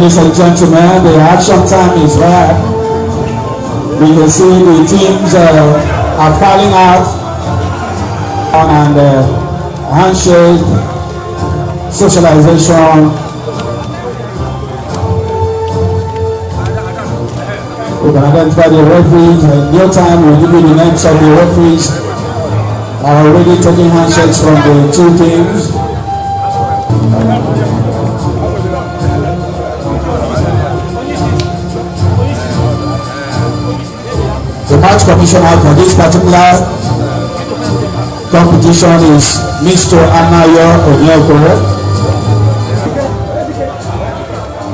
Ladies and gentlemen, the action time is right. We can see the teams are filing out and handshake, socialization. We can identify the referees. In no time we'll give you the names of the referees. Are already taking handshakes from the two teams. The match commissioner for this particular competition is Mr. Anayo Onyeko.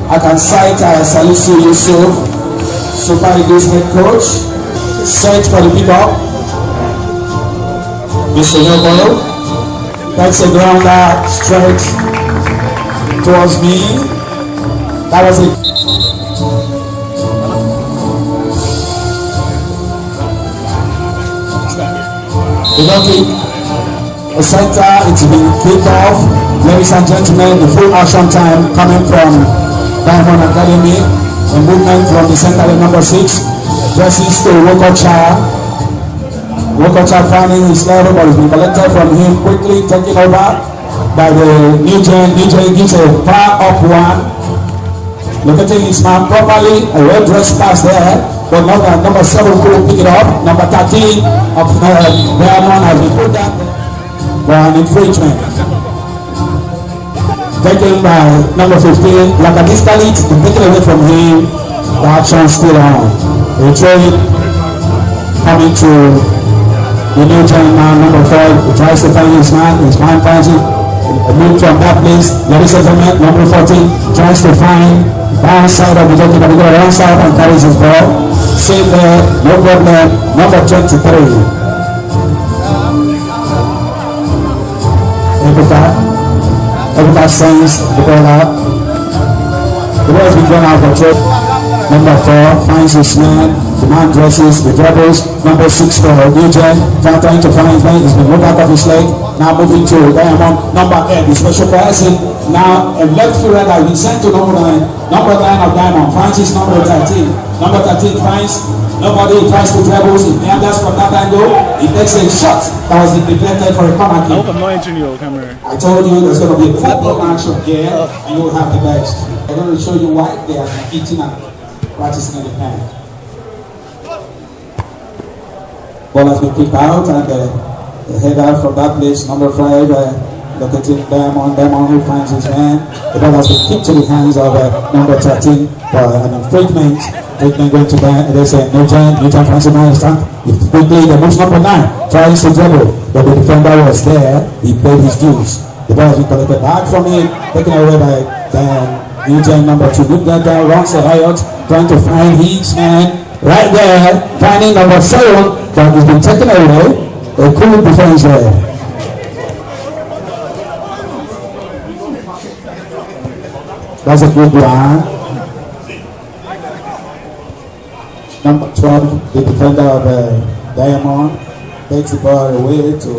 I can cite Salisu Yusuf, Super Eagles head coach. Set for the pickup. Mr. Nyoko takes a grounder straight towards me. That was it. The donkey, a center, it's been kicked off. Ladies and gentlemen, the full action time coming from Diamond Academy. A movement from the center at number 6. Dresses to Wokocha. Wokocha finding his level, but it's been collected from him quickly, taken over by the New Gen. New Gen gives a far up one. Locating his man properly, a red dress pass there. But number 7 couldn't pick it up. Number 13 of Diamond has been put down for an infringement. Taken by number 15. Lakadiscally, taken away from him. The action still on. The train coming to the New Gen man, number 5. He tries to find his man. His man finds it. A move from that place. Ladies and gentlemen, number 14 tries to find downside of the jockey, but he got one side and carries his ball. Save there, no problem. Number 23. Ebuka sends the ball out. The ball has been gone out of control. Number 4 finds his man. The man dresses, the dribbles. Number 6 for New Gen. Trying to find his man. He's been moved out of his leg. Now moving to Diamond. Number 8, the special person. Now a left fielder has been sent to number 9. Number 9 of Diamond finds his number 13. Number 13 finds nobody. He tries to dribbles. He meanders from that angle. He takes a shot that was deflected for a corner kick. I'm not entering your camera. I told you there's going to be a football action here, and you will have the best. I'm going to show you why they are eating and practicing in the pen. Ball has been kicked out, and the header from that place, number 5, locating Diamond. Diamond who finds his man. The ball has been kicked to the hands of number 13 for an infringement. Infringement going to there's a New Gen finds a man stand. Quickly, the moves number 9 tries to dribble, but the defender was there. He paid his dues. The ball has been collected back from him, taken away by New Gen number 2. Good guy down, runs the riot, trying to find his man. Right there, finding number 7, but he's been taken away. A cool defense there. That's a good one. Number 12, the defender of Diamond, takes the ball away to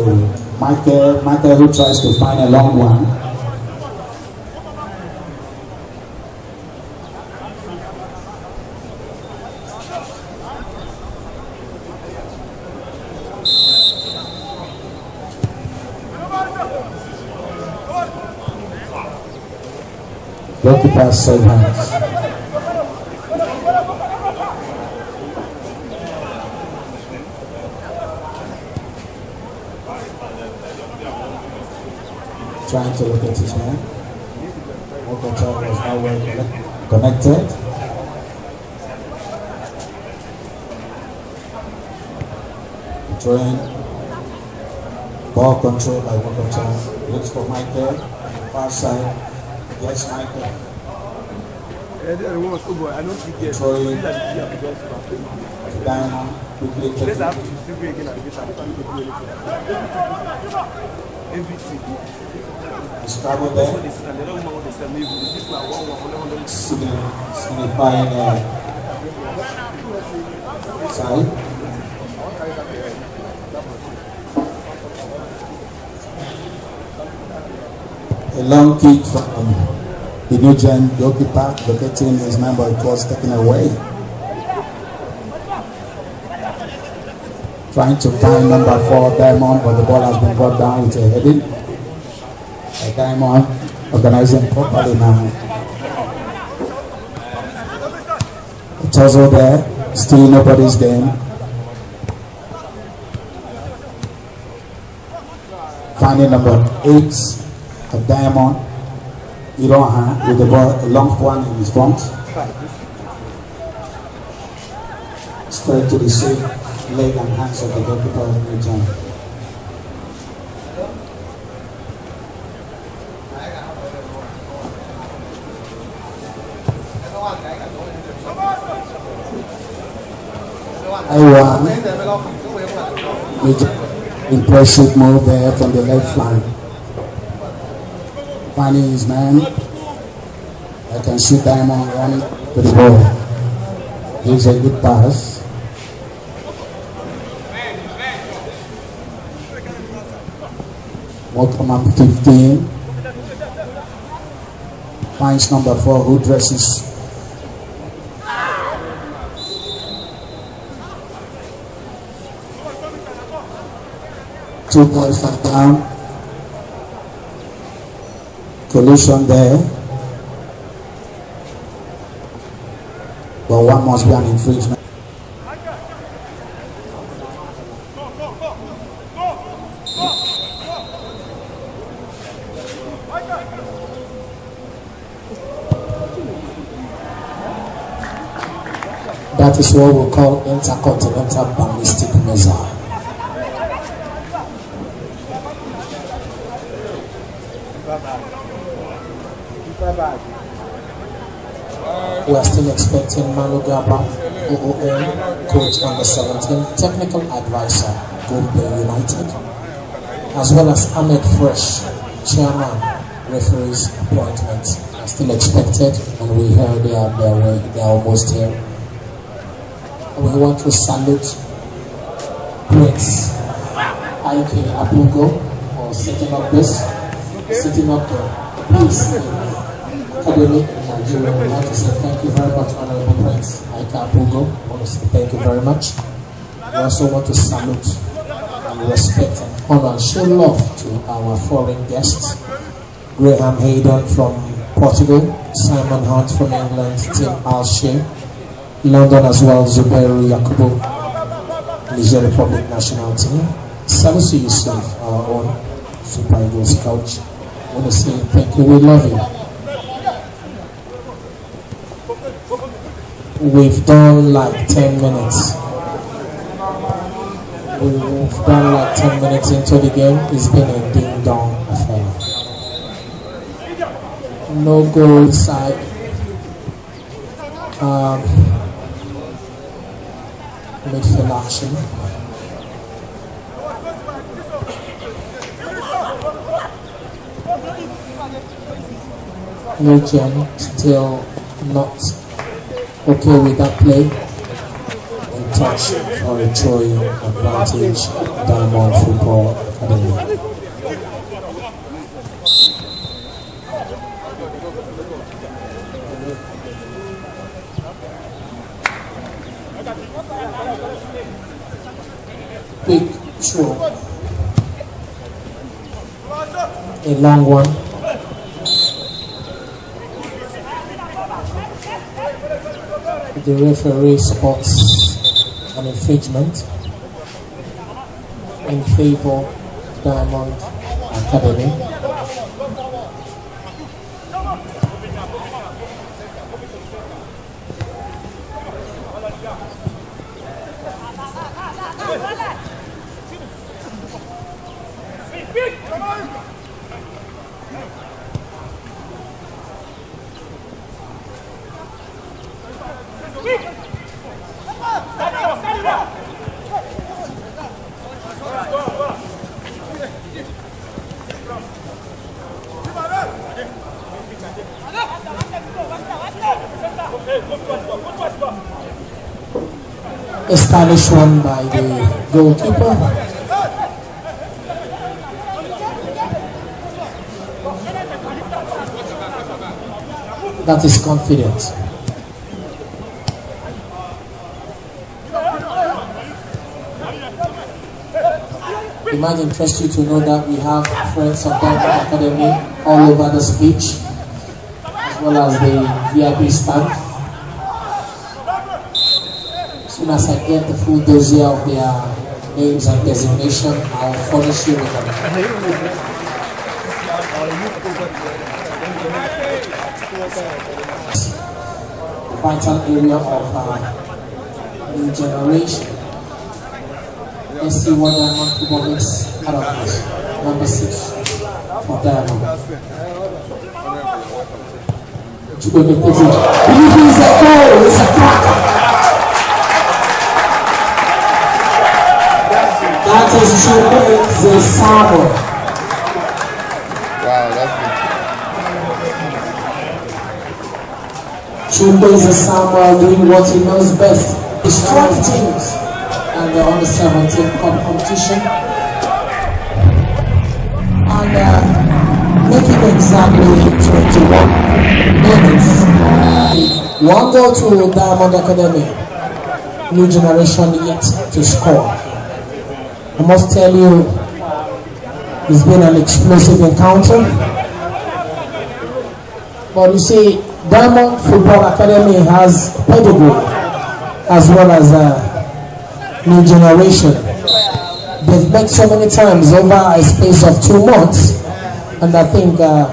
Michael. Michael who tries to find a long one. Goalkeeper save hands. Trying to look at his man. Mokocha was now well connected. Throwing ball control by Mokocha. Looks for Michael. Far side. Yes, Michael. Throwing Diamond quickly struggle there. Signifying side. A long kick from The new gen goalkeeper locating his man, but it was taken away. Trying to find number 4, Diamond, but the ball has been brought down with a heading. Diamond organizing properly now. It's also there, still nobody's game. Finding number 8 of Diamond, Iroha, with the ball, a long one in his front. Straight to the safe leg and hands of the goalkeeper of New Gen. Impressive move there from the left flank. Finding his man. I can see Diamond running to the ball. Gives a good pass. Motorman 15. Finds number 4 who dresses. Two boys are down. Collision there. But one must be an infringement. That is what we call intercontinental ballistic missile. We are still expecting Manu Gaba, OOM, coach under 17, technical advisor, Gombe United, as well as Ahmed Fresh, chairman, referees appointment, are still expected, and we heard they are almost here. We want to salute Prince Ike Apugo for setting up the peace academy in Nigeria. We want to say thank you very much, Honorable Prince Ike Apugo. We want to say thank you very much. We also want to salute and respect and honor and show love to our foreign guests. Graham Hayden from Portugal, Simon Hunt from England, Tim Alshe, London as well, Zubairu Yakubu, Niger Republic national team, Salisu Yusuf, our own Super Eagles coach. I want to say thank you, we love you. We've done like 10 minutes. We've done like 10 minutes into the game. It's been a ding-dong affair. No goal side. Midfield action. New Gen still not okay with that play. In touch for a throwing advantage, Diamond Football Academy. Big throw. A long one. The referee spots an infringement in favor of Diamond Academy. A stylish one by the goalkeeper. That is confidence. It might interest you to know that we have friends of Diamond Academy all over the speech, as well as the VIP stand. As soon as I get the full dossier of their names and designation, I'll furnish you with them. The vital area of new generation. Let's see what Diamond football makes out of this. Number 6 for Diamond. Believe it's a goal, it's a cracker. That is Chukwueze Samuel. Wow, that's good. Chukwueze Samuel doing what he knows best. Destroy teams. And the under 17 cup competition, and making exactly 21 minutes. 1 goal to Diamond Academy. New generation yet to score. I must tell you, it's been an explosive encounter. But you see, Diamond Football Academy has pedigree as well as new generation. They've met so many times over a space of 2 months, and I think the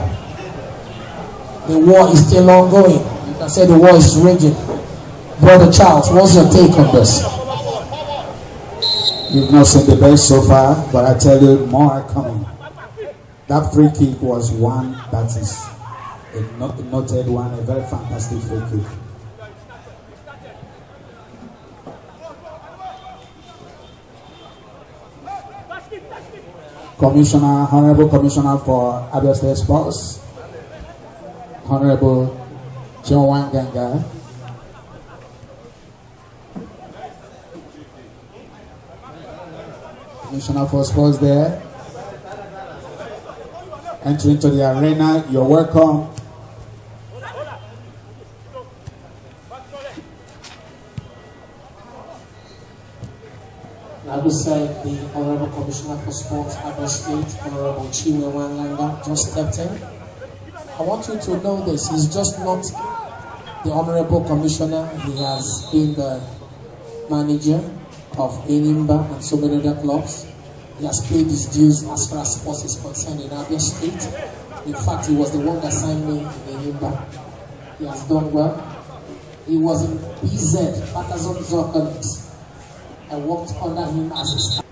war is still ongoing. You can say the war is raging. Brother Charles, what's your take on this? You've not seen the best so far, but I tell you, more are coming. That free kick was one that is a noted one, a very fantastic free kick. Commissioner, Honorable Commissioner for Abia State Sports, Honorable John Wanganga, Commissioner for Sports there, entering to the arena. You're welcome. Like we said, the Honorable Commissioner for Sports, Abia State, Honorable Chinwe Wanganga, just stepped in. I want you to know this, he's just not the Honorable Commissioner, he has been the manager of Enyimba and so many other clubs. He has paid his dues as far as sports is concerned in Abia State. In fact, he was the one that signed me in Enyimba. He has done well. He was in PZ, Patterson Zorconics. I worked under him as a staff.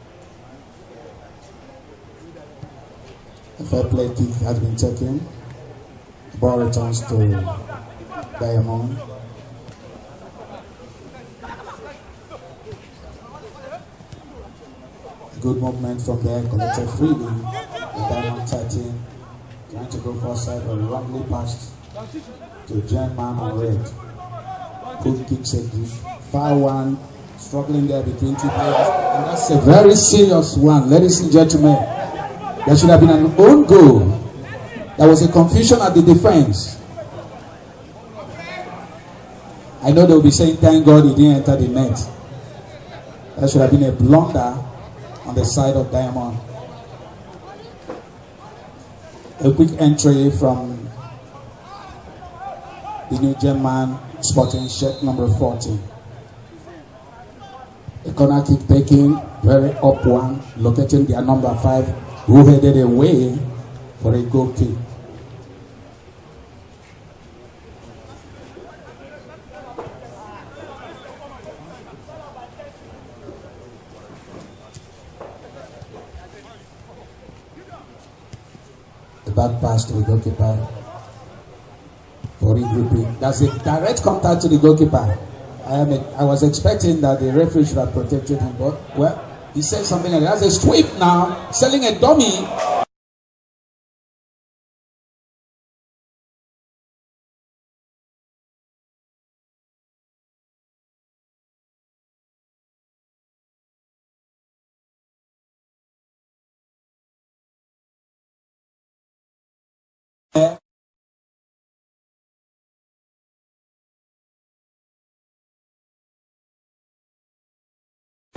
The fair play kick has been taken. The ball returns to Diamond. Good movement from there, collected freely. The Diamond 13 trying to go forward, but wrongly passed to German on red. Good kick saved. Foul one, struggling there between 2 players. And that's a very serious one, ladies and gentlemen. There should have been an own goal. There was a confusion at the defense. I know they'll be saying, thank God he didn't enter the net. That should have been a blunder on the side of Diamond. A quick entry from the new German Sporting shirt number 14. A corner kick taking, very up one, locating their number 5, who headed away for a goal kick. The back pass to the goalkeeper for regrouping. That's a direct contact to the goalkeeper. I was expecting that the referee should have protected him, but well, he said something like that. That's a sweep now, selling a dummy.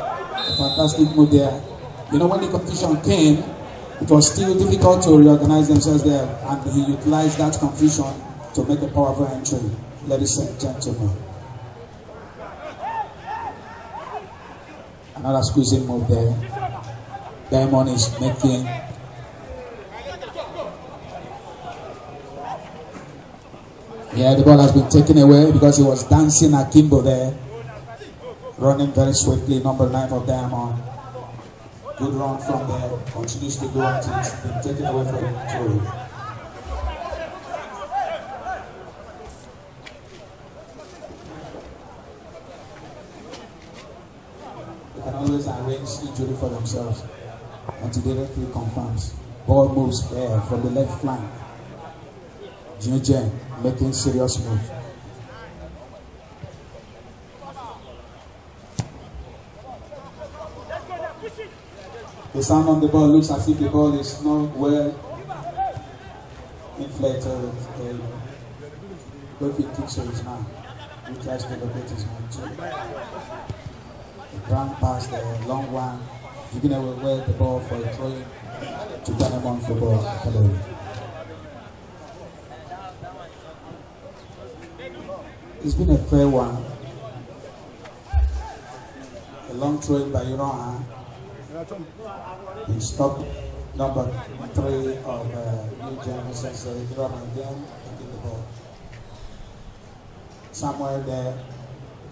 A fantastic move there. You know, when the confusion came, it was still difficult to reorganize themselves there, and he utilized that confusion to make a powerful entry, ladies and gentlemen. Another squeezing move there. Diamond is making. Yeah, the ball has been taken away because he was dancing akimbo there. Running very swiftly, number 9 for Diamond. Good run from there. Continues to go until it's been taken away from him. They can always arrange injury for themselves until the referee confirms. Ball moves there from the left flank. Junior making serious move. The sound on the ball looks as if the ball is not well inflated. Referee kicks to his man. He tries to locate his man too. The ground pass, the long one, giving away the ball for a throw to Diamond Football Academy. It's been a fair one. A long throw by Iran. He stopped number 3 of New Generation Iran again taking the ball. Somewhere there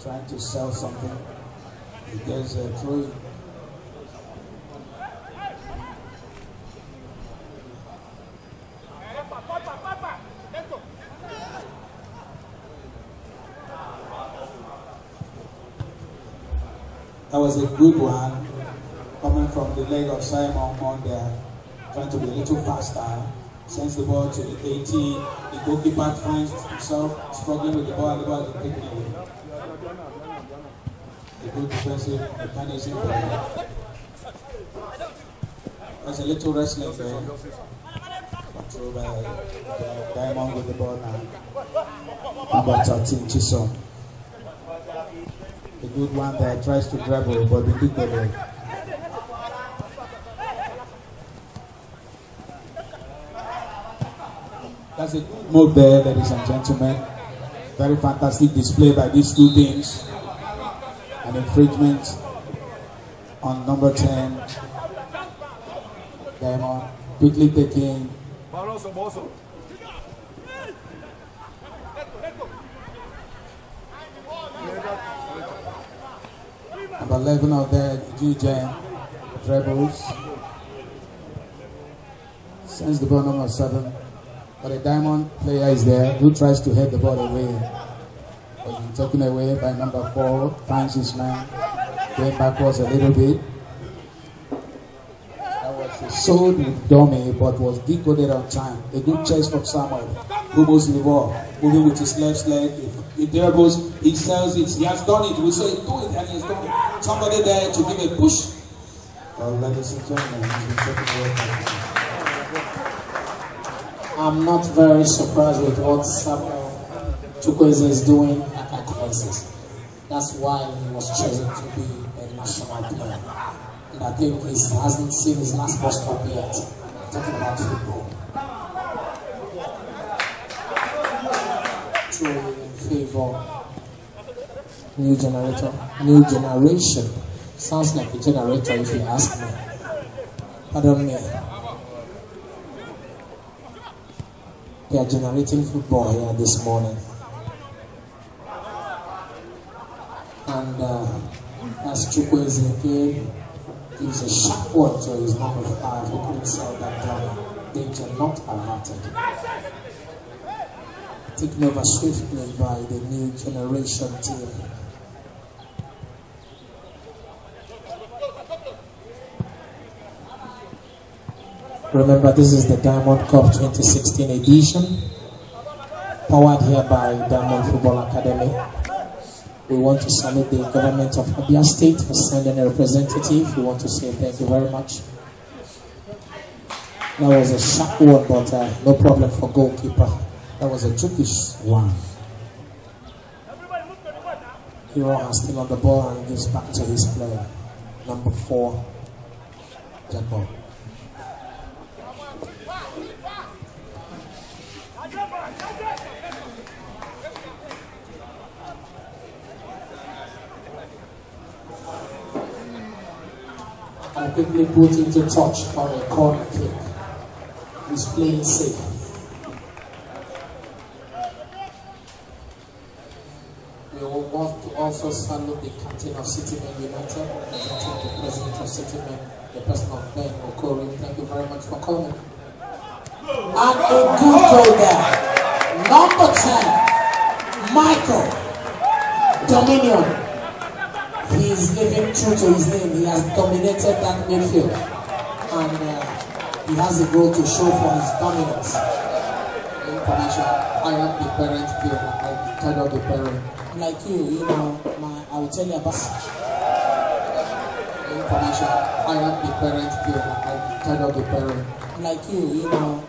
trying to sell something. He gets a throw. That was a good one coming from the leg of Simon on there, trying to be a little faster. Sends the ball to the 18. The goalkeeper finds himself struggling with the ball and the ball is taken away. A good defensive mechanism there. There's a little wrestling there. Control by Diamond with the ball now. Number 13, Chisom. A good one there, tries to dribble, but the big ball. That's a good move there, ladies and gentlemen. Very fantastic display by these two teams. An infringement on number 10. Diamond quickly taking. Number 11 out there, Jujan dribbles. Sends the ball number 7. But a Diamond player is there who tries to head the ball away. But he's taken away by number 4, finds his man, going backwards a little bit. That was a sold with dummy, but was decoded on time. A good chase from Samuel, who moves the ball, moving with his left leg. He dribbles, he sells it, he has done it. We say do it, and he has done it. Somebody there to give a push. Well, ladies and gentlemen, he's been taken away. I'm not very surprised with what Samuel Chukwueze is doing at defenses. That's why he was chosen to be a national player. And I think he hasn't seen his last bus stop yet. I'm talking about football. Throwing in favor. New generation. Sounds like a generator if you ask me. Pardon me. They are generating football here this morning. And as Chukwueze again gives a sharp word to his number 5, who couldn't sell that down. Danger not averted. Taken over swiftly by the new generation team. Remember, this is the Diamond Cup 2016 edition, powered here by Diamond Football Academy. We want to salute the government of Abia State for sending a representative. We want to say thank you very much. That was a sharp one, but no problem for goalkeeper. That was a trickish one. Hero is still on the ball and gives back to his player. number 4, that ball. And quickly put into touch for a corner kick. He's playing safe. We will want to also salute the captain of Citymen United, representing the president of Citymen, the person of Ben Okori. Thank you very much for coming. And a good goal there. Number 10, Michael Dominion. He is living true to his name. He has dominated that midfield. And he has a goal to show for his dominance. Information. I am the parent here. I tell the parent. Like you know, I will tell you about information. I am the parent here. I tell the parent. Like you know,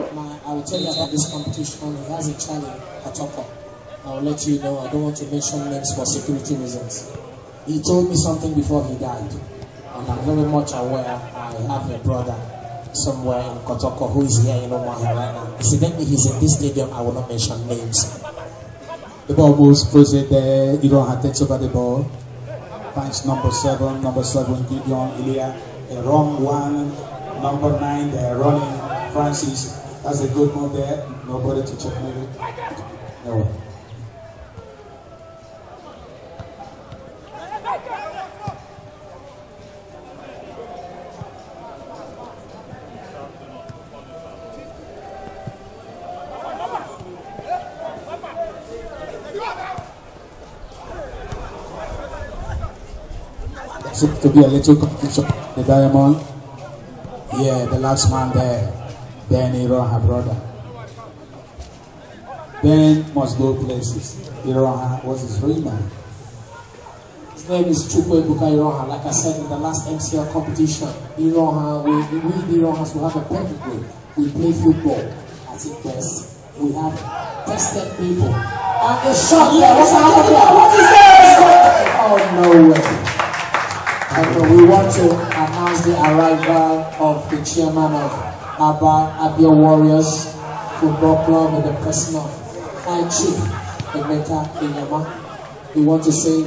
I will tell you about this competition. He has a child in Kotoko. I will let you know. I don't want to mention names for security reasons. He told me something before he died, and I'm very much aware I have a brother somewhere in Kotoko who is here in Omaha right now. Incidentally, he's in this stadium. I will not mention names. The ball moves, puts it there. Iroha takes over the ball. Finds number 7 Gideon Ilya. A wrong one. Number 9, they're running. Francis. That's a good move there. Nobody to checkmate it. No. Seems to be a little confusion. The Diamond. Yeah, the last man there. Ben Iroha, brother. Ben must go places. Iroha was his real man. His name is Chukwuebuka Iroha. Like I said in the last MCL competition, Iroha, we Irohas will have a pedigree. We play football at its best. We have tested people. And a shot there. What's happening there? What is this? Oh, no way. And we want to announce the arrival of the chairman of Abia Warriors Football Club in the person of High Chief Emeka Inyama. We want to say,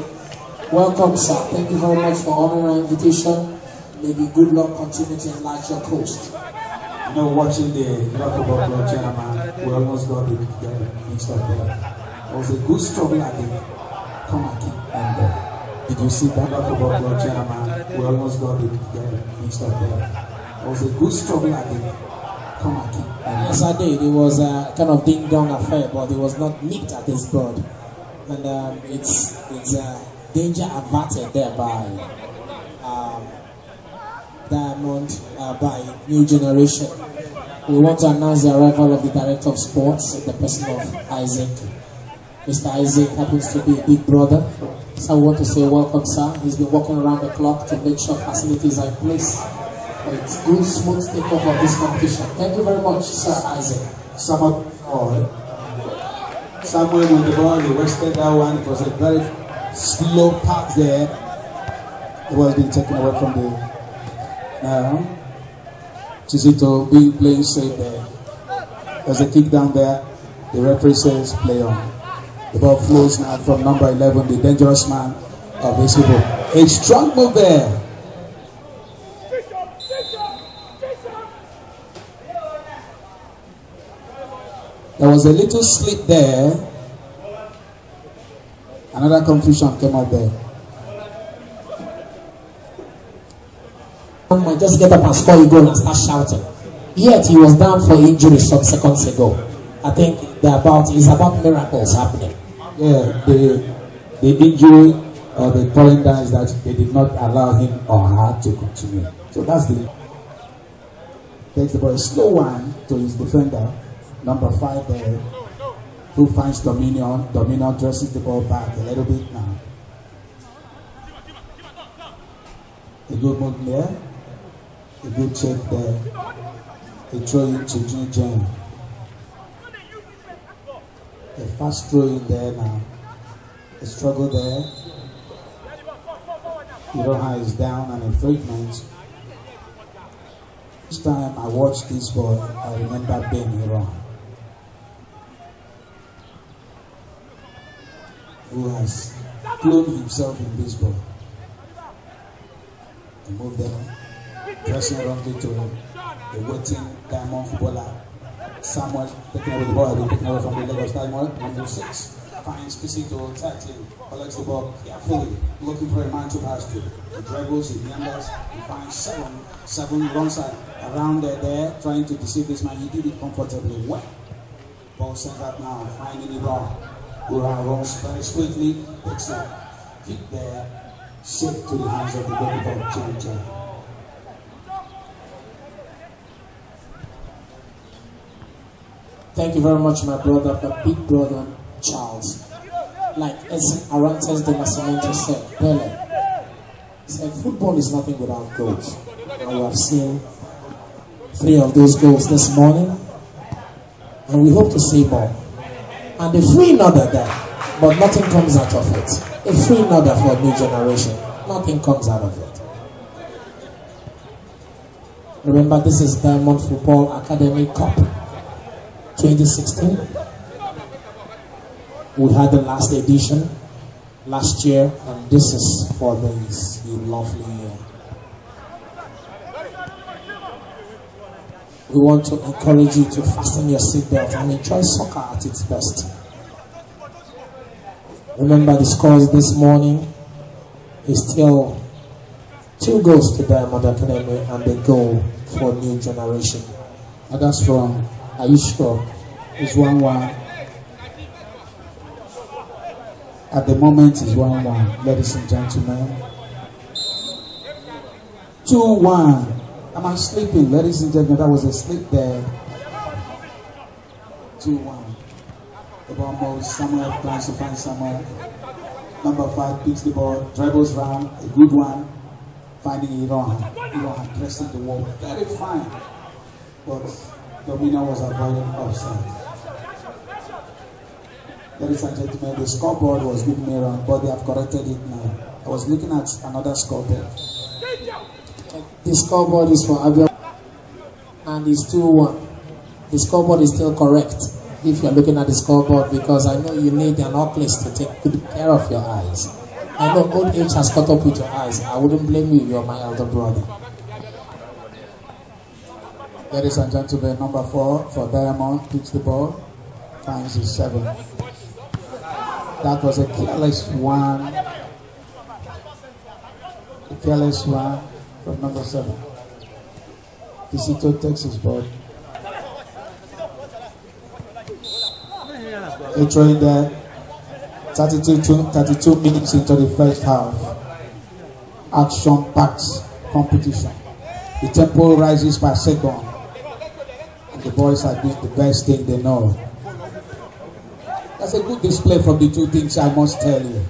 welcome, sir. Thank you very much for honoring our invitation. Maybe good luck continue to enlarge your coast. You know, watching the Football Club chairman, we almost got the mixed up there. It was a good struggle at the corner kick and did you see that Football Club chairman? We almost got the mixed up there. It was a good struggle at the corner kick. Yes, I did. It was a kind of ding-dong affair, but it was not nipped at his bud. And it's danger averted there by Diamond, by New Generation. We want to announce the arrival of the Director of Sports, the person of Isaac. Mr. Isaac happens to be a big brother. So we want to say welcome, sir. He's been working around the clock to make sure facilities are in place for its good, smooth takeoff of this competition. Thank you very much, Sir Isaac. Samuel with the ball, he wasted that one. It was a very slow pass there. It was being taken away from the Chizito being playing safe there. There's a kick down there. The referee says play on. The ball flows now from number 11, the dangerous man of this people. A strong move there. There was a little slip there. Another confusion came up there. Might just get up and score a goal and start shouting. Yet he was down for injury some seconds ago. I think it's about miracles happening. Yeah, the injury or the falling down is that they did not allow him or her to continue. So that's the takes the ball, a slow one to his defender, number 5 there, who finds Dominion. Dominion dresses the ball back a little bit now. A good move there, a good check there, a throw in to Jin. A fast throw in there now. A struggle there. Iroha is down and in treatment. Each time I watch this boy, I remember Ben Iroha, who has cloned himself in this ball. He moved them, pressing wrongly to a waiting Diamond footballer. Samuel taking away the ball, taking away from the leg of Diamond. Number 6 finds Pisito, tackling, collects the ball carefully, looking for a man to pass to. He dribbles, he meanders, he finds 7 runs around there, trying to deceive this man. He did it comfortably well. Ball sent out now, finding the ball. Ura runs very swiftly, takes a kick there, safe to the hands of the goalkeeper, Jan. Thank you very much, my brother, my big brother, Charles. Like Edson Arantes de Nascimento said, Pele said, football is nothing without goals. And we have seen 3 of those goals this morning, and we hope to see more. And a free nodder there, but nothing comes out of it. A free nodder for a new generation, nothing comes out of it. Remember, this is Diamond Football Academy Cup 2016. We had the last edition last year, and this is for this lovely year. We want to encourage you to fasten your seatbelt and enjoy soccer at its best. Remember, the scores this morning is still 2 goals to Diamond Academy and a goal for new generation. And that's from, are you sure? It's 1-1. At the moment, it's 1-1, ladies and gentlemen. 2-1. Am I sleeping, ladies and gentlemen? That was a sleep there. 2-1. The ball moves. Samuel plans to find Samuel. Number 5 picks the ball, dribbles round, a good one. Finding Iroha. Iroha pressing the wall. Very fine. But Domino was avoiding offside. Ladies and gentlemen, the scoreboard was giving me wrong, but they have corrected it now. I was looking at another scoreboard. The scoreboard is for Abia, and it's 2-1. The scoreboard is still correct if you're looking at the scoreboard, because I know you need an oculist to take good care of your eyes. I know old age has caught up with your eyes. I wouldn't blame you, you're my elder brother. Ladies and gentlemen, number 4 for Diamond picks the ball, finds his 7. That was a careless one. A careless one from number 7. Pisito takes his ball. A throw in there. 32 minutes into the first half. Action-packed competition. The tempo rises per second. And the boys are doing the best thing they know. That's a good display from the 2 things, I must tell you.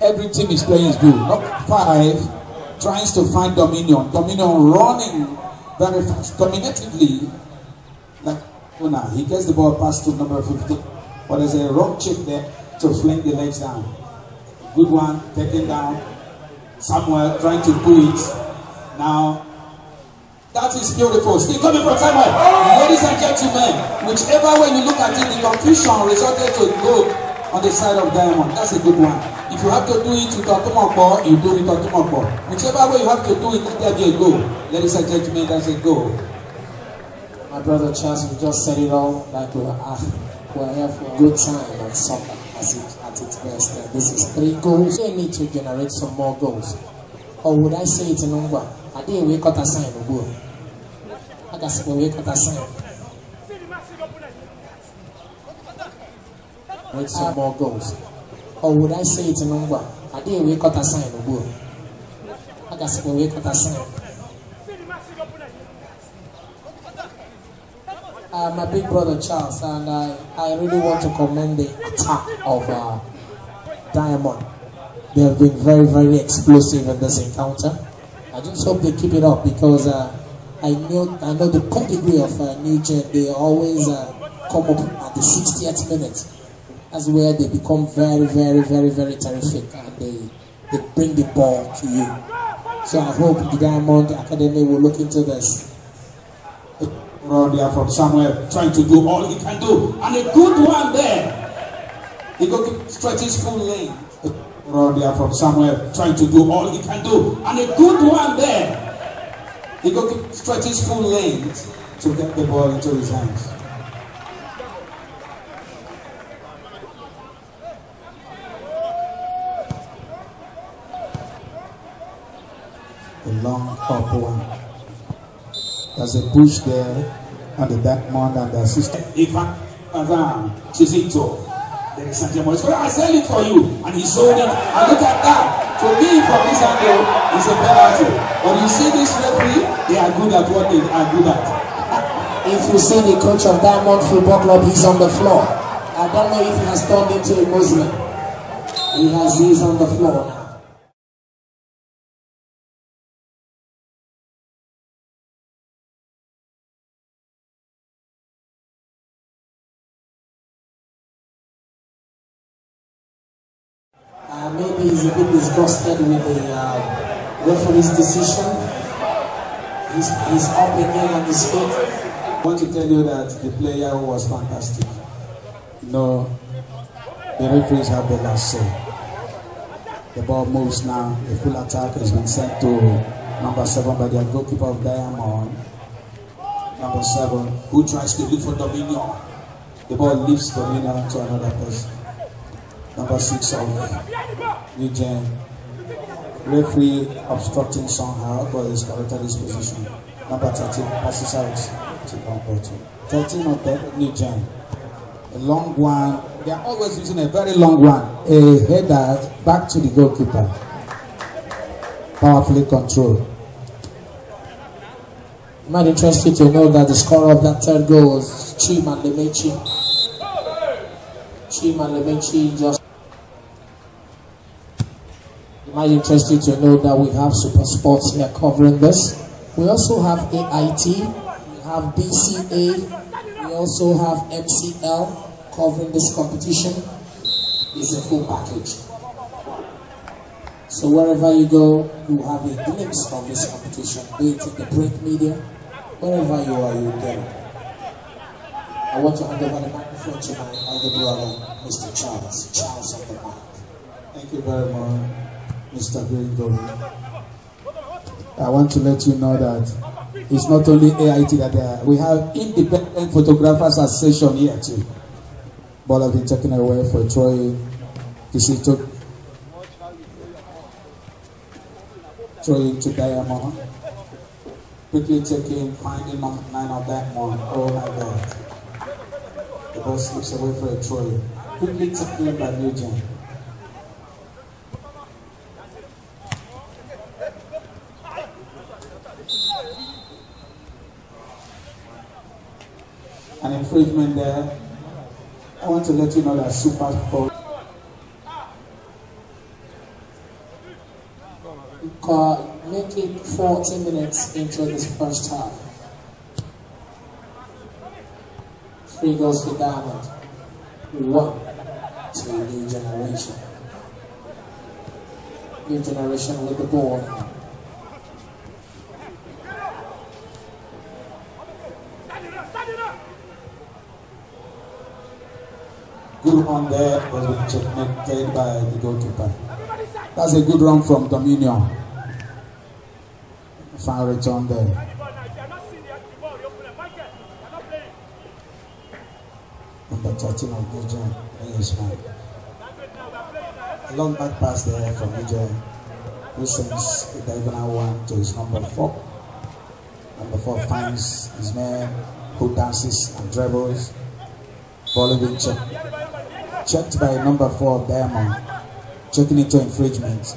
Every team is playing is good. Not 5 trying to find Dominion. Dominion running very fast, dominatively. Like Una, he gets the ball past to number 15. But there's a wrong check there to fling the legs down. Good one, taken down. Samuel trying to do it. Now, that is beautiful. Still coming from Samuel. Ladies and gentlemen, whichever way you look at it, the confusion resulted to a goal on the side of Diamond. That's a good one. If you have to do it with Otumokbo, you do it with Otumokbo. Whichever way you have to do it, there be a goal. Ladies and gentlemen, that's a goal. My brother Charles, we just said it all like we're here for a good time and soccer at its best. This is 3 goals. They need to generate some more goals. Or would I say it in Ungwa? I didn't wake up a sign of goal. I just wake up a sign. Make some more goals. Or would I say it in Ungwa? I didn't wake up a sign of goal. I just wake up a sign. My big brother Charles, and I really want to commend the attack of Diamond. They have been very, very explosive in this encounter. I just hope they keep it up, because I know the pedigree of New Gen. They always come up at the 60th minute. That's where they become very, very, very, very terrific, and they bring the ball to you. So I hope the Diamond Academy will look into this. There from somewhere trying to do all he can do, and a good one there. He stretches full lane. There from somewhere trying to do all he can do, and a good one there. He stretches full lane to get the ball into his hands. A long up one. There's a push there on the Diamond and the assistant. Ivan Chizito. I sell it for you, and he sold it. And look at that. To me, from this angle, it's a penalty. But you see this referee, they are good at what they are good at. If you see the coach of Diamond Football Club, he's on the floor. I don't know if he has turned into a Muslim. He's on the floor now. Maybe he's a bit disgusted with the referee's decision. He's up again on his feet. I want to tell you that the player was fantastic. No, the referees have the last say. The ball moves now. A full attack has been sent to number 7 by the goalkeeper of Diamond. Number 7, who tries to look for Dominion. The ball lifts Dominion to another person. Number 6 of New Gen. Referee obstructing somehow, but he's corrected his position. Number 13 passes out to number 2. 13 of that New Gen. A long one. They are always using a very long one. A header back to the goalkeeper. Powerfully controlled. It might interest you to know that the scorer of that third goal was Chima Lemechi. Chima Lemechi just. It might interest you to know that we have Super Sports here covering this. We also have AIT, we have BCA, we also have MCL covering this competition. It's a full package. So wherever you go, you have a glimpse of this competition, be it in the print media, wherever you are, you get it. I want to hand over the microphone to my elder brother, Mr. Charles. Charles on the mic. Thank you very much, Mr. Gregory. I want to let you know that it's not only AIT that we have Independent Photographers Association here too. Ball has been taken away for Troy Kisito. Troy to Diamond. Quickly taking, finding number 9 of Diamond. Oh my God. The ball slips away for a Troy. Quickly taken by New Gen. An infringement there. I want to let you know that Super Bowl. Make it 40 minutes into this first half. 3 goes to Diamond. 1 to New Generation. New Generation with the ball now. Good run there was being checkmated by the goalkeeper. That's a good run from Dominion. Fine return there. Number 13 of Niger, yes, man. A long back pass there from Niger, who sends the diagonal one to his number 4. Number 4 finds his man who dances and dribbles. Ball being checked by number 4 of Diamond, checking into infringement.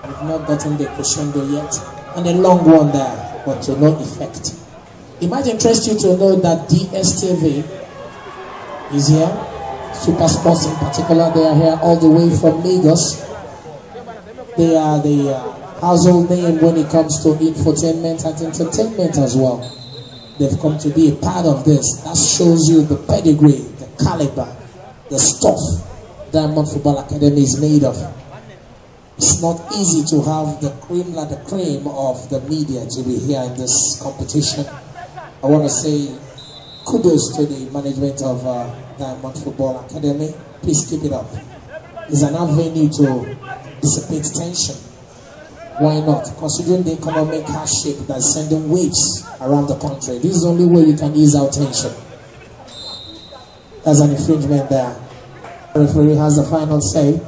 We've not gotten the crescendo yet, and a long one there, but to no effect. It might interest you to know that DSTV is here. Super Sports in particular, they are here all the way from Lagos. They are the household name when it comes to infotainment and entertainment as well. They've come to be a part of this. That shows you the pedigree, the caliber the stuff Diamond Football Academy is made of. It's not easy to have the cream like the cream of the media to be here in this competition. I want to say kudos to the management of Diamond Football Academy. Please keep it up. It's an avenue to dissipate tension. Why not? Considering the economic hardship that's sending waves around the country, this is the only way you can ease out tension. There's an infringement there. The referee has the final say,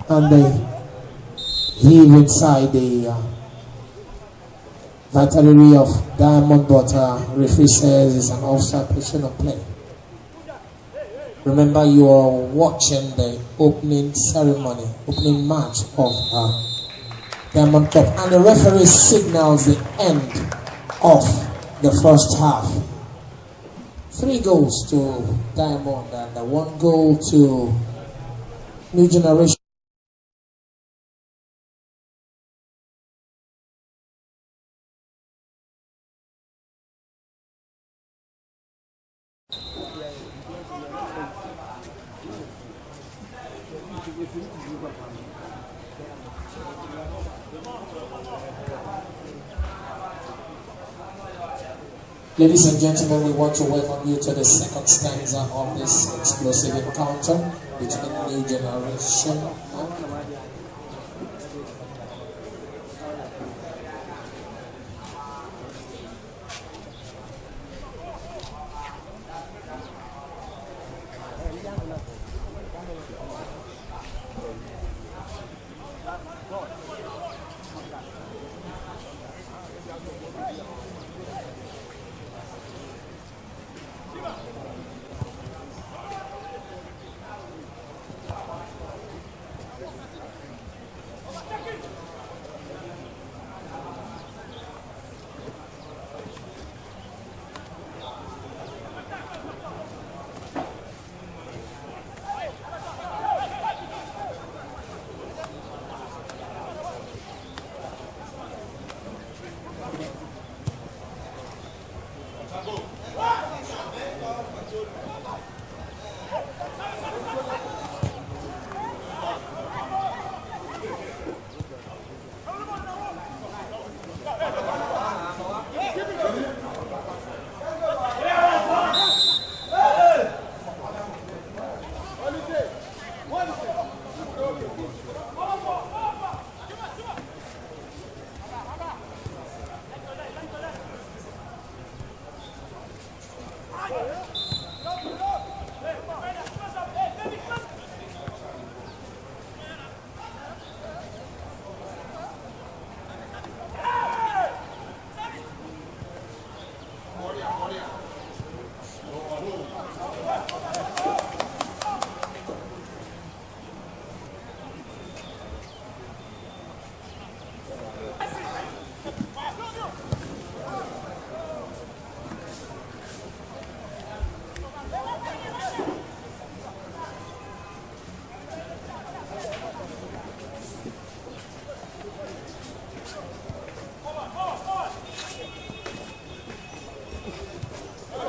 and they heave inside the vitality of Diamond, but referee says it's an offside position of play. Remember, you are watching the opening ceremony, opening match of Diamond Cup, and the referee signals the end of the first half. 3 goals to Diamond and 1 goal to New Generation. Ladies and gentlemen, we want to welcome you to the second stanza of this explosive encounter between New Generation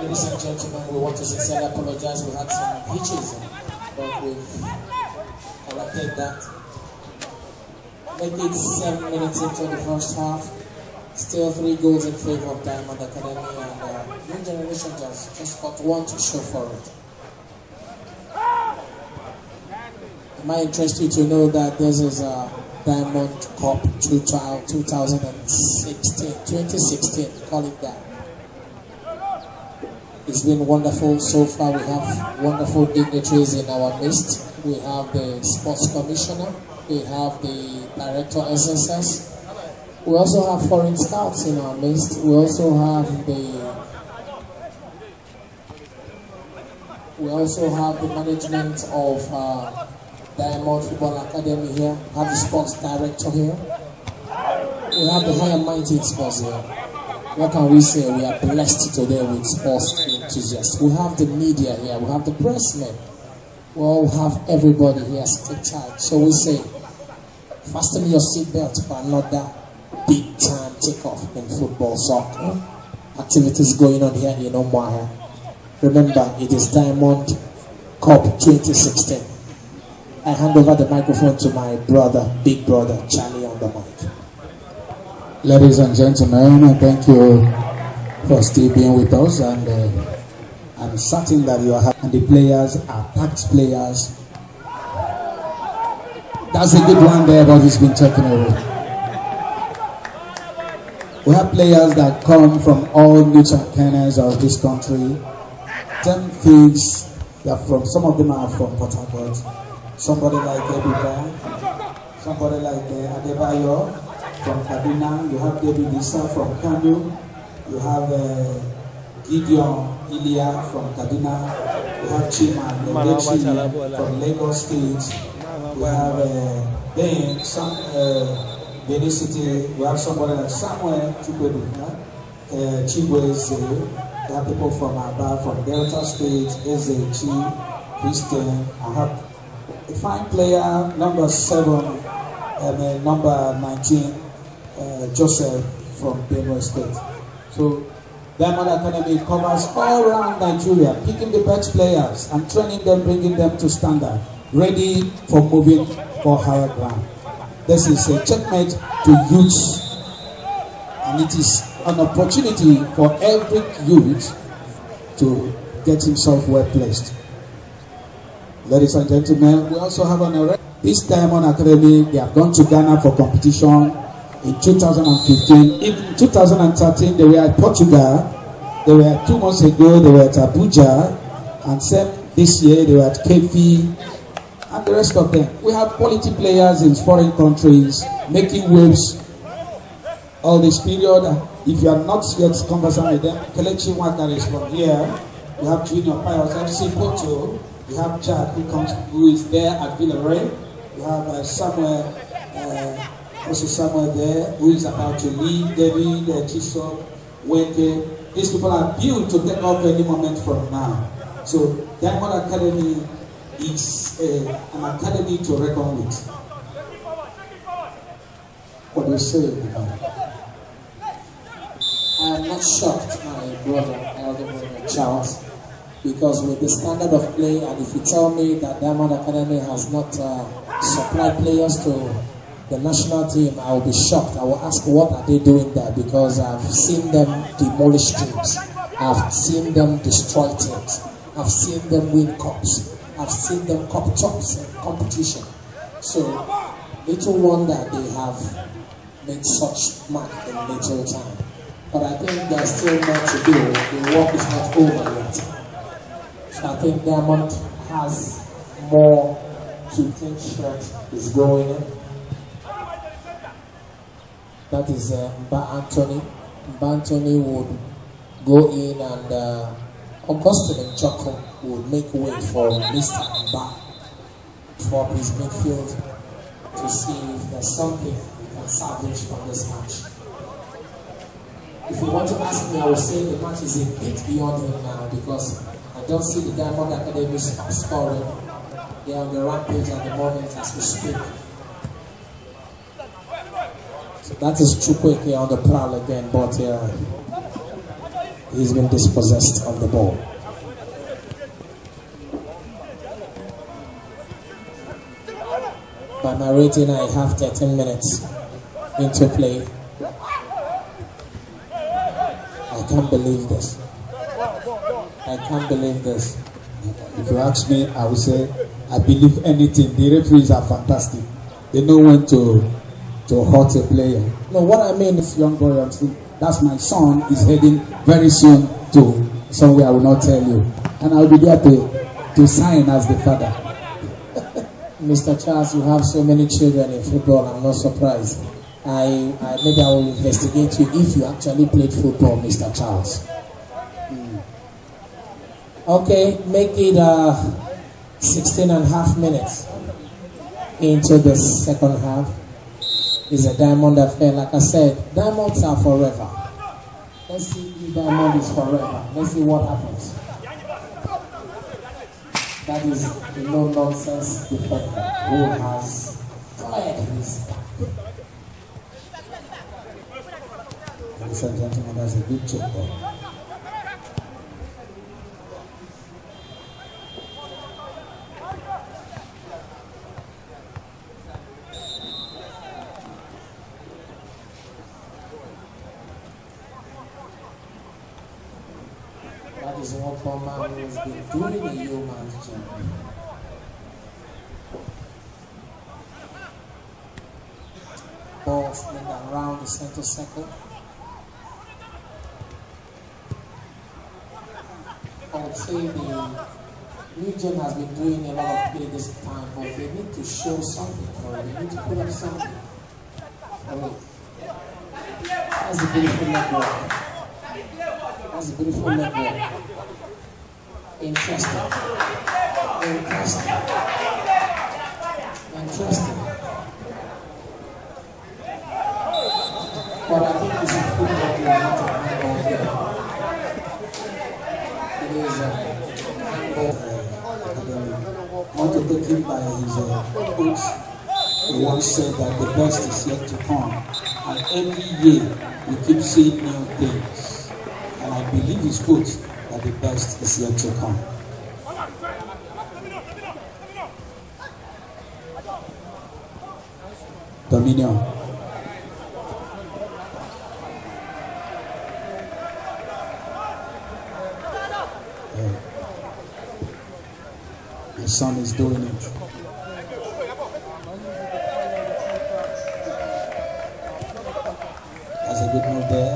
Ladies and gentlemen, we want to sincerely apologize. We had some hitches, but we've corrected that. Make it 7 minutes into the first half. Still 3 goals in favor of Diamond Academy, and New Generation just got 1 to show for it. It might interest you to know that this is a Diamond Cup 2016, call it that. It's been wonderful so far. We have wonderful dignitaries in our midst. We have the sports commissioner, we have the director SSS, we also have foreign scouts in our midst, we also have the management of Diamond Football Academy here, we have the sports director here, we have the high and mighty sports here. What can we say? We are blessed today with sports enthusiasts. We have the media here, we have the pressmen, we all have everybody here to take charge. So we say, fasten your seatbelt for another big time takeoff in football, soccer. Activities going on here in Omaha. Remember, it is Diamond Cup 2016. I hand over the microphone to my brother, big brother, Charlie on the mic. Ladies and gentlemen, thank you for still being with us, and I'm certain that you are happy. And the players are packed players. That's a good one there, but it's been taken away. We have players that come from all nooks and corners of this country. 10 things that from some of them are from Port Harcourt. Somebody like Ebika, somebody like Adebayo from Kaduna. You have David Issa from Kano. You have Gideon Ilya from Kaduna. You have Chima Ledechi from Lagos State. We have Benin City. We have somebody like Samuel Chukwedu, Chibweze. We have people from Aba, from Delta State, Ezechi, Christian. I have a fine player, number 7, and number 19, Joseph from Benue State. So, Diamond Academy covers all around Nigeria, picking the best players and training them, bringing them to standard, ready for moving for higher ground. This is a checkmate to youth, and it is an opportunity for every youth to get himself well placed. Ladies and gentlemen, we also have this Diamond Academy. They have gone to Ghana for competition in 2015. In 2013, they were at Portugal. They were 2 months ago, they were at Abuja. And same this year, they were at KP. And the rest of them. We have quality players in foreign countries making waves all this period. If you are not yet conversant with them, Kelechi Wakari is from here. You have Junior Pius, FC Porto. You have Jack who is there at Villarreal. You have Samuel there, who is about to leave. David, Chiso, Weke. These people are built to take off any moment from now. So Diamond Academy is an academy to reckon with. What do you say? I am not shocked, my brother, elder brother Charles, because with the standard of play, and if you tell me that Diamond Academy has not supplied players to the national team, I will be shocked. I will ask, what are they doing there? Because I've seen them demolish teams. I've seen them destroy teams. I've seen them win cups. I've seen them cup tops in competition. So, little wonder they have made such mark in little time. But I think there's still more to do. The work is not over yet. So I think Diamond has more to think shirt is going in. That is Mba Anthony. Mba Anthony would go in, and Augustine and Choco would make way for Mr. Mba for his midfield to see if there's something we can salvage from this match. If you want to ask me, I will say the match is a bit beyond him now, because I don't see the Diamond Academy stop scoring. They are on the rampage at the moment as we speak. So that is Chukwueke on the prowl again, but he's been dispossessed of the ball. By my rating, I have 13 minutes into play. I can't believe this. I can't believe this. If you ask me, I would say I believe anything. The referees are fantastic. They know when to hurt a player. No, what I mean is, this young boy I'm seeing, that's my son, is heading very soon to somewhere I will not tell you. And I'll be there to sign as the father. Mr. Charles, you have so many children in football, I'm not surprised. Maybe I will investigate you if you actually played football, Mr. Charles. Okay, make it 16 and a half minutes into the second half. It's a Diamond affair. Like I said, Diamonds are forever. Let's see if Diamond is forever. Let's see what happens. That is the no-nonsense defender who has cleared his back. Ladies and gentlemen, that's a good check there. is one poor man who has been doing a yeoman's job. Ball slid around the center circle. I would say the New Gen has been doing a lot of play this time, but they need to show something, or they need to put up something. That's a beautiful leg work. That's a beautiful leg work. Interesting. Interesting. Interesting. But I think it's a football game, not a handball game. It is a handball. I want to take him by his coach. He once said that the best is yet to come. And every year we keep seeing new things. And I believe his coach that the best is yet to come. Dominion. His son is doing it. That's a good move there.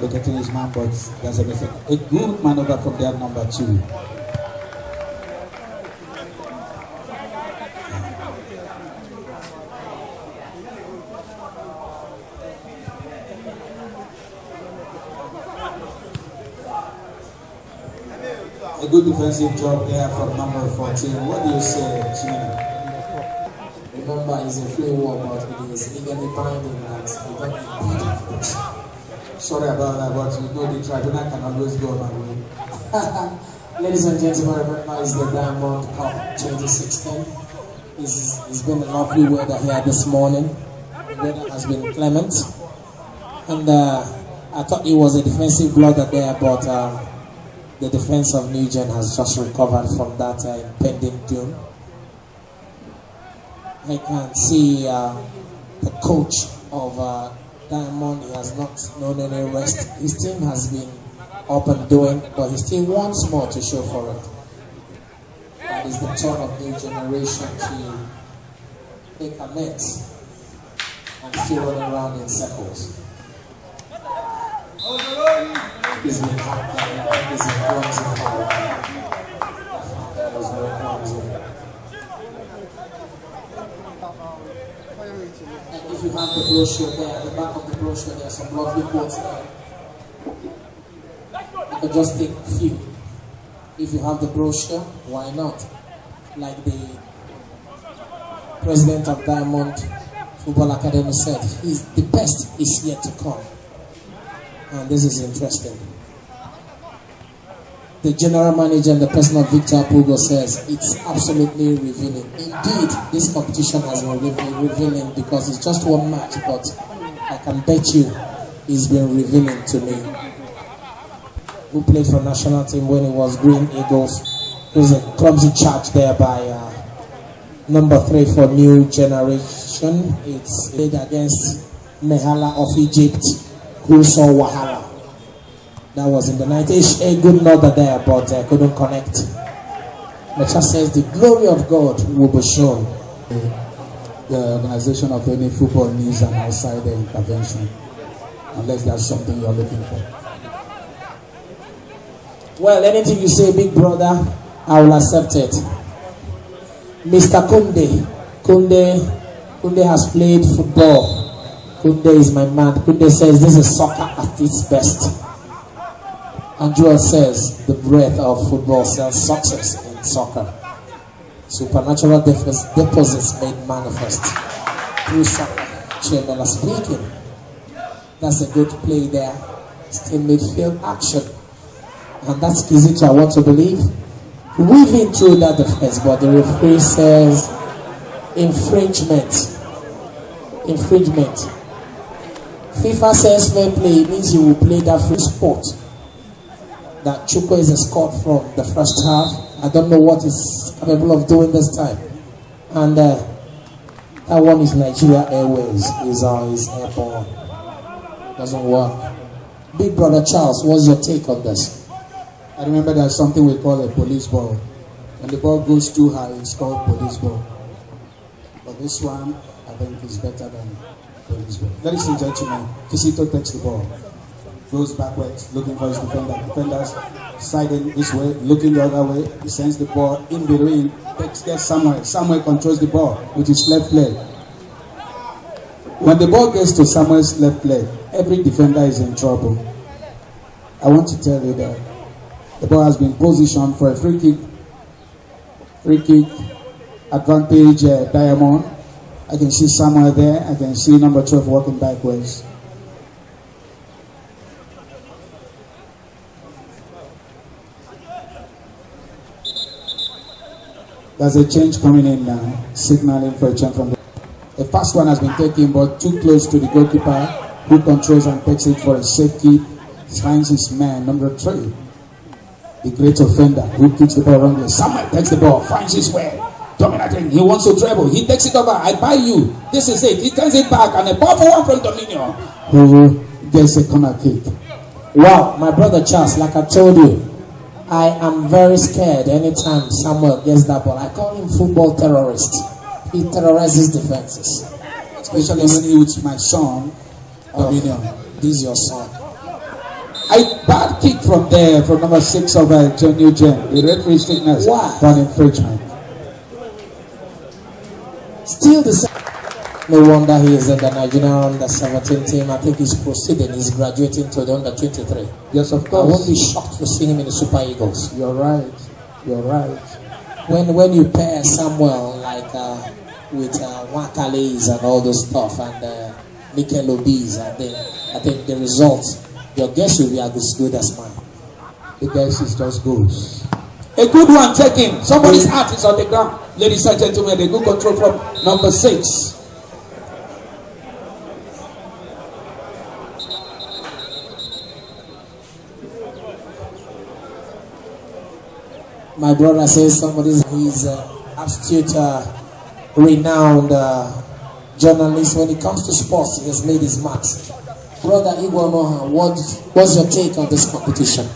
Look at his man, but that's a mistake. A good maneuver from their number 2. A good defensive job there from number 14. What do you say, Chimena? Remember, he's a free war, but it is legally binding that he don't impede it. Sorry about that, but you know the tribunal can always go my way. Ladies and gentlemen, remember it's the Diamond Cup 2016. It's been a lovely weather here this morning. The weather has been clement. And I thought it was a defensive blunder there, but the defense of New Gen has just recovered from that impending doom. I can see the coach of Diamond, he has not known any rest. His team has been up and doing, but he still wants more to show for it. That is the turn of New Generation to take a net and still running around in circles. He's been hacked down. He's a clumsy foul. That was very clumsy. And if you have the brochure there, at the back of the brochure, there are some lovely quotes there. You can just take a few. If you have the brochure, why not? Like the president of Diamond Football Academy said, the best is yet to come. And this is interesting. The general manager and the person of Victor Pugo says it's absolutely revealing. Indeed, this competition has been revealing because it's just one match, but I can bet you it's been revealing to me. Who played for national team when it was Green Eagles? It was a clumsy charge there by number 3 for New Generation. It's played against Mehala of Egypt, who saw Wahala. That was in the 90s. A good number there, but couldn't connect. The church says the glory of God will be shown. The organization of any football needs an outside intervention, unless that's something you're looking for. Well, anything you say, big brother, I will accept it. Mr. Kunde has played football. Kunde is my man. Kunde says this is soccer at its best. And Joel says the breath of football sells success in soccer. Supernatural deposits made manifest through soccer. Chemela speaking. That's a good play there. Still midfield action. And that's Kizito, I want to believe. Weaving through that defense, but the referee says infringement. Infringement. FIFA says fair play means you will play that free sport. That Chuko is scored from the first half. I don't know what he's capable of doing this time. And that one is Nigeria Airways. Is airborne. Doesn't work. Big brother Charles, what's your take on this? I remember there's something we call a police ball. When the ball goes too high, it's called police ball. But this one, I think, is better than police ball. Ladies and gentlemen, Kisito takes the ball. Goes backwards, looking for his defender. Defenders siding this way, looking the other way. He sends the ball in the ring, gets Samuel. Samuel controls the ball with his left leg. When the ball gets to Samuel's left leg, every defender is in trouble. I want to tell you that the ball has been positioned for a free kick. Free kick, advantage, Diamond. I can see Samuel there. I can see number 12 walking backwards. There's a change coming in now, signaling for a change from the first one has been taken, but too close to the goalkeeper, who controls and takes it for a safe kick. Finds his man, number 3, the great offender, who kicks the ball wrongly. Samuel takes the ball, finds his way, dominating. He wants to treble. He takes it over. I buy you. This is it. He turns it back, and a powerful one from Dominion, who gets a corner kick. Wow, my brother Charles, like I told you, I am very scared anytime Samuel gets that ball. I call him football terrorist. He terrorizes defenses. Especially when he was my son, Dominion. This is your son. Bad kick from there, from number 6 of New Gen. The referee signals for an infringement. Still the same. No wonder he is in the Nigerian under-17 team. I think he's proceeding. He's graduating to the under-23. Yes, of course. I won't be shocked to see him in the Super Eagles. You're right. You're right. When you pair Samuel like with Wakales and all those stuff and Mikel Obis, I think the results, your guess will be as good as mine. The guess is just goes. A good one taken. Somebody's heart is on the ground. Ladies and gentlemen, a good control from number 6. My brother says he's astute, renowned journalist. When it comes to sports, he has made his marks. Brother Igor Noha, what's your take on this competition?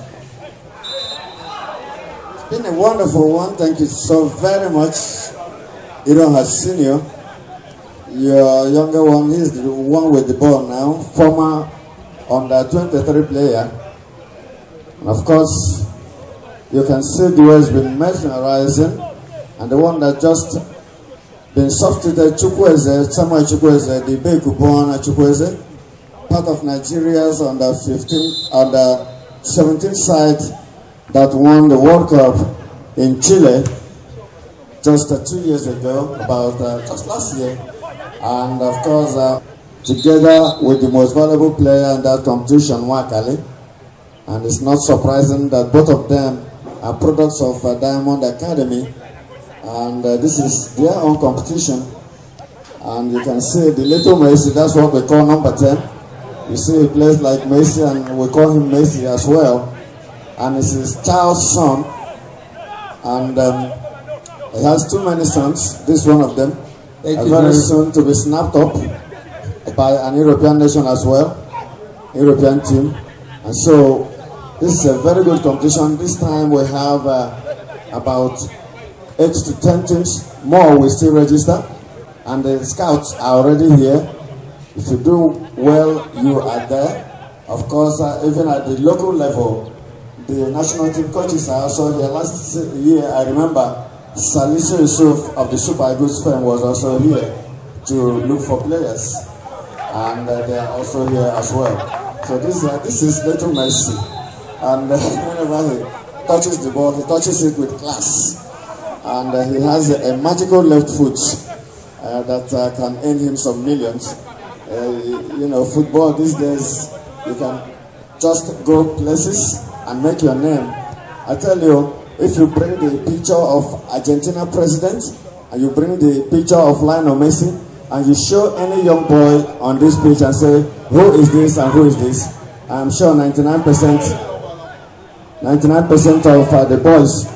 It's been a wonderful one. Thank you so very much. Iroha Senior. Your younger one is the one with the ball now. Former under-23 player. And of course, you can see the way it's been mesmerizing. And the one that just been substituted, Chukwueze, Samuel Chukwueze, the Bekubon Chukwueze, part of Nigeria's under-17 side that won the World Cup in Chile just 2 years ago, about just last year. And of course, together with the most valuable player in that competition, Wakale. And it's not surprising that both of them are products of Diamond Academy, and this is their own competition. And you can see the little Messi, that's what we call number 10. You see he plays like Messi, and we call him Messi as well. And it's his child's son, and he has too many sons. This is one of them. Very soon to be snapped up by an European nation as well, European team. And so this is a very good competition. This time we have about 8 to 10 teams more will still register, and the scouts are already here. If you do well, you are there. Of course, even at the local level, the national team coaches are also here. Last year, I remember Salisu Yusuf of the Super Eagles firm was also here to look for players, and they are also here as well. So this is little Messi. And whenever he touches the ball, he touches it with class. And he has a magical left foot that can earn him some millions. You know, football these days, you can just go places and make your name. I tell you, if you bring the picture of Argentina president, and you bring the picture of Lionel Messi, and you show any young boy on this page and say, who is this and who is this? I'm sure 99% of the boys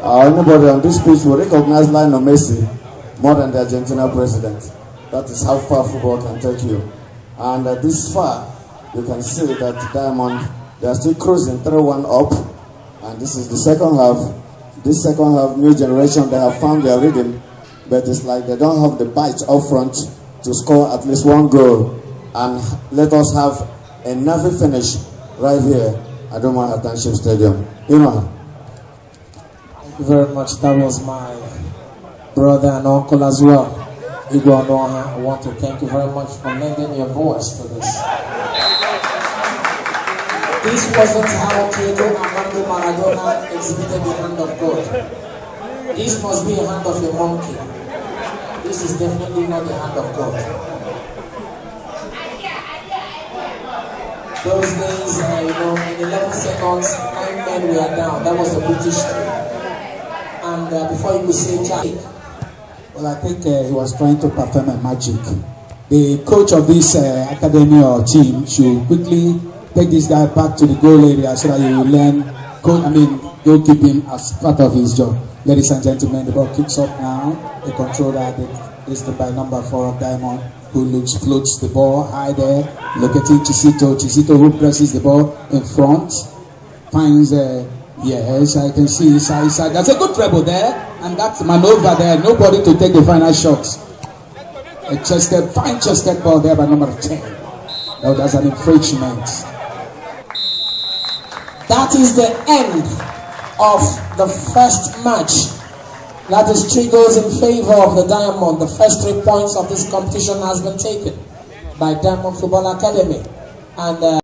or anybody on this pitch will recognize Lionel Messi more than the Argentina president. That is how far football can take you. And this far, you can see that Diamond, they are still cruising 3-1 up. And this is the second half. This second half, new generation, they have found their rhythm, but it's like they don't have the bite up front to score at least one goal. And let us have a nervy finish right here at Doma Township Stadium. You know. Thank you very much. That was my brother and uncle as well, Igor Noha. I want to thank you very much for lending your voice to this. This wasn't how Diego Armando Maradona exhibited the hand of God. This must be a hand of a monkey. This is definitely not the hand of God. Those days, in 11 seconds, 9 men were down. That was a British team. And before you could say Jack. Well, I think he was trying to perform a magic. The coach of this academy or team should quickly take this guy back to the goal area so that he will learn goalkeeping as part of his job. Ladies and gentlemen, the ball kicks up now. The controller is by number 4 of Diamond, who floats the ball high there, locating Chisito. Chisito, who presses the ball in front, finds yes, I can see side. There's a good treble there, and that's maneuver there. Nobody to take the final shot. A fine chested ball there by number 10. Now that's an infringement. That is the end of the first match. That is 3 goals in favor of the Diamond. The first 3 points of this competition has been taken by Diamond Football Academy. And